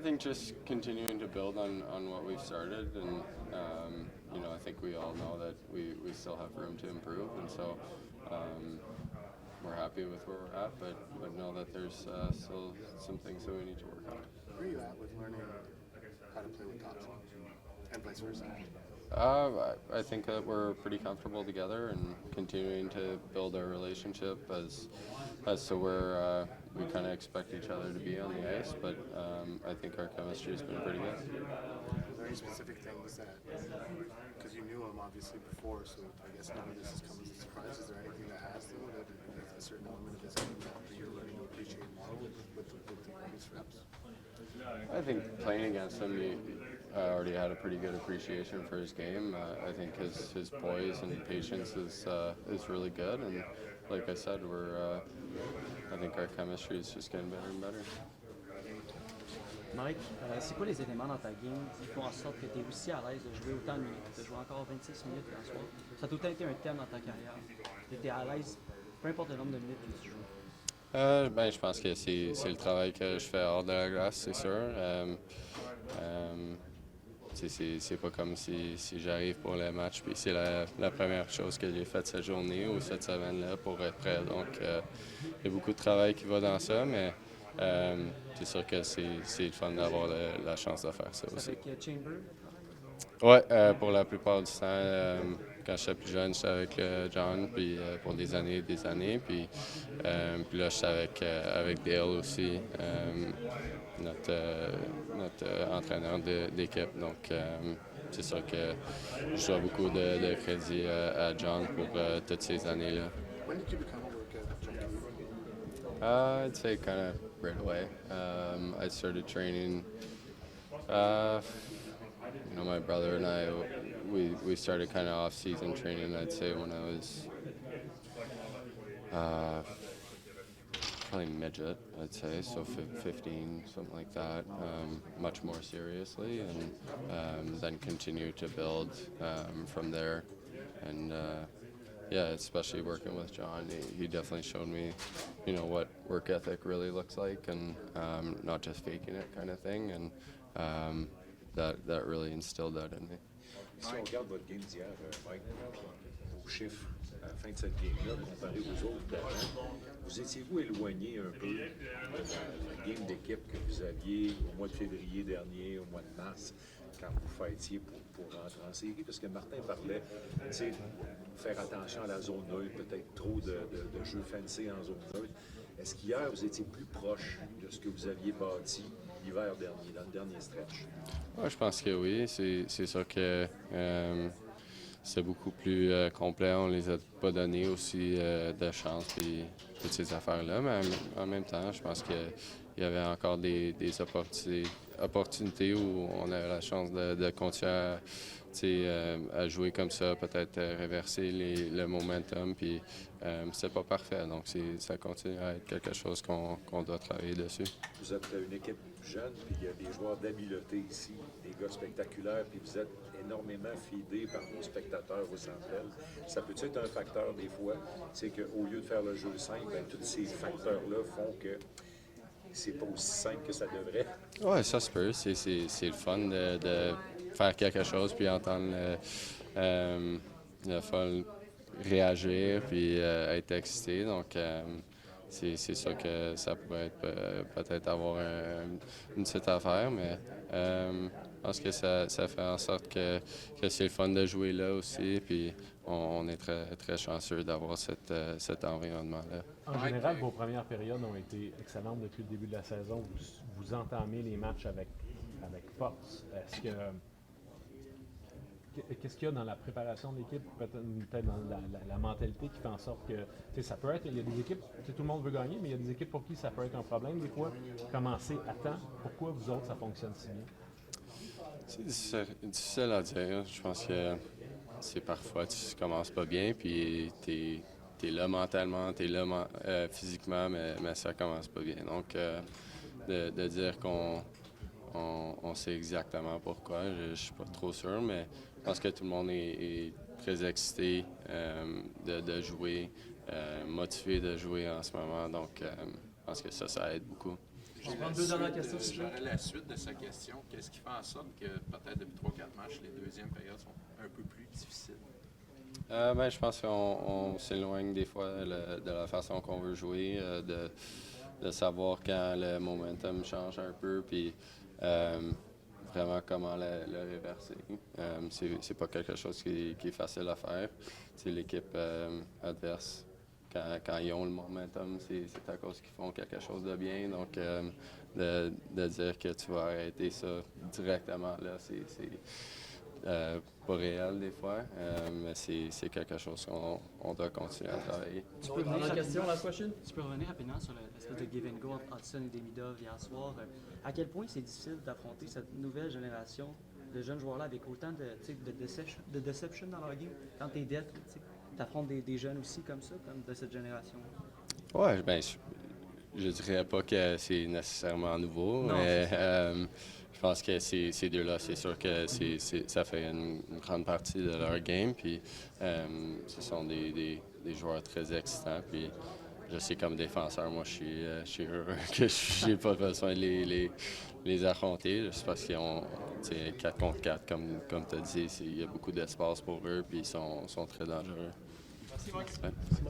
think just continuing to build on what we've started, and I think we all know that we still have room to improve, and so we're happy with where we're at, but know that there's still some things that we need to work on. Where are you at with learning how to play with Thompson and vice versa? I think that we're pretty comfortable together and continuing to build our relationship as to where we kind of expect each other to be on the ice, but I think our chemistry has been pretty good. Are there any specific things that, because you knew him obviously before, so I guess none of this has come as a surprise, is there anything that has though, that a certain element of his game that you're learning to appreciate more with the greatest reps? I think playing against him, I already had a pretty good appreciation for his game. I think his poise and patience is really good, and like I said, I think our chemistry is just getting better and better. Mike, c'est quoi les éléments dans ta game qui font en sorte que tu es aussi à l'aise de jouer autant de minutes? Tu as joué encore 26 minutes en soir. Ça a tout le temps été un thème dans ta carrière. Tu es à l'aise, peu importe le nombre de minutes que tu joues. Je pense que c'est le travail que je fais hors de la glace, c'est sûr. C'est pas comme si j'arrive pour le match puis c'est la première chose que j'ai faite cette journée ou cette semaine-là pour être prêt. Donc, il y a beaucoup de travail qui va dans ça, mais c'est sûr que c'est le fun d'avoir la chance de faire ça aussi. Avec Chamber? Oui, pour la plupart du temps, quand j'étais plus jeune, j'étais avec John puis, pour des années. Puis là, j'étais avec Dale aussi, notre entraîneur d'équipe. Donc, c'est sûr que je dois beaucoup de crédit à John pour toutes ces années-là. When did you become a work at Junkie? I'd say kind of right away. I started training. My brother and I, we started kind of off-season training. I'd say when I was probably midget. I'd say so, 15, something like that. Much more seriously, and then continued to build from there. And especially working with John, he definitely showed me, what work ethic really looks like, and not just faking it kind of thing, and that really instilled that in me. Si on regarde votre game d'hier, Mike, vos chiffres à la fin de cette game-là, comparé aux autres d'avant, vous étiez-vous éloigné un peu de la game d'équipe que vous aviez au mois de février dernier, au mois de mars, quand vous fêtiez pour rentrer en série? Parce que Martin parlait, faire attention à la zone neutre, peut-être trop de jeux fancy en zone neutre. Est-ce qu'hier, vous étiez plus proche de ce que vous aviez bâti l'hiver dernier, dans le dernier stretch? Ouais, je pense que oui. C'est sûr que c'est beaucoup plus complet. On les a pas donné aussi de chance et toutes ces affaires-là. Mais en même temps, je pense qu'il y avait encore des opportunités où on avait la chance de continuer à jouer comme ça, peut-être réverser le momentum. Puis c'est pas parfait. Donc ça continue à être quelque chose qu'on doit travailler dessus. Vous êtes une équipe jeune, puis il y a des joueurs d'habileté ici, des gars spectaculaires, puis vous êtes énormément fidés par vos spectateurs au Centre Bell. Ça peut être un facteur des fois, c'est qu'au lieu de faire le jeu simple, tous ces facteurs-là font que c'est pas aussi simple que ça devrait. Oui, ça se peut. C'est le fun de faire quelque chose puis entendre le fun réagir puis être excité. Donc, c'est sûr que ça pourrait être peut-être avoir une petite affaire, mais je pense que ça fait en sorte que c'est le fun de jouer là aussi. Puis on est très, très chanceux d'avoir cet environnement-là. En général, vos premières périodes ont été excellentes depuis le début de la saison. Vous entamez les matchs avec force. Qu'est-ce qu'il y a dans la préparation de l'équipe, peut-être dans la mentalité qui fait en sorte que, ça peut être, il y a des équipes, tout le monde veut gagner, mais il y a des équipes pour qui ça peut être un problème des fois. Commencer à temps, pourquoi vous autres ça fonctionne si bien? C'est difficile à dire. Je pense que c'est parfois tu commences pas bien, puis t'es là mentalement, t'es là physiquement, mais ça commence pas bien. Donc, de dire qu'on sait exactement pourquoi, je suis pas trop sûr, mais je pense que tout le monde est très excité de jouer, motivé de jouer en ce moment. Donc, je pense que ça aide beaucoup. On prend deux dernières questions, s'il vous plaît. J'aurais la suite de sa question. Qu'est-ce qui fait en sorte que peut-être depuis 3-4 matchs, les deuxièmes périodes sont un peu plus difficiles? Je pense qu'on s'éloigne des fois de la façon qu'on veut jouer, de savoir quand le momentum change un peu, puis vraiment comment le réverser. C'est pas quelque chose qui est facile à faire. L'équipe adverse, quand ils ont le momentum, c'est à cause qu'ils font quelque chose de bien. Donc, de dire que tu vas arrêter ça directement, là, c'est pas réel des fois, mais c'est quelque chose qu'on doit continuer à travailler. Tu peux revenir rapidement sur l'espèce de give and go entre Hudson et Demidov hier soir. À quel point c'est difficile d'affronter cette nouvelle génération de jeunes joueurs-là avec autant de deception dans leur game? Quand t'es dead, tu affrontes des jeunes aussi comme ça, comme de cette génération? Ouais, je dirais pas que c'est nécessairement nouveau, Non, mais je pense que ces deux-là, c'est sûr que ça fait une grande partie de leur game. Puis ce sont des joueurs très excitants. Puis je sais comme défenseur, moi, je suis heureux que j'ai pas besoin de les affronter. Juste parce qu'ils ont 4 contre 4, comme tu as dit, il y a beaucoup d'espace pour eux. Puis ils sont très dangereux. Merci, Mike. Ouais.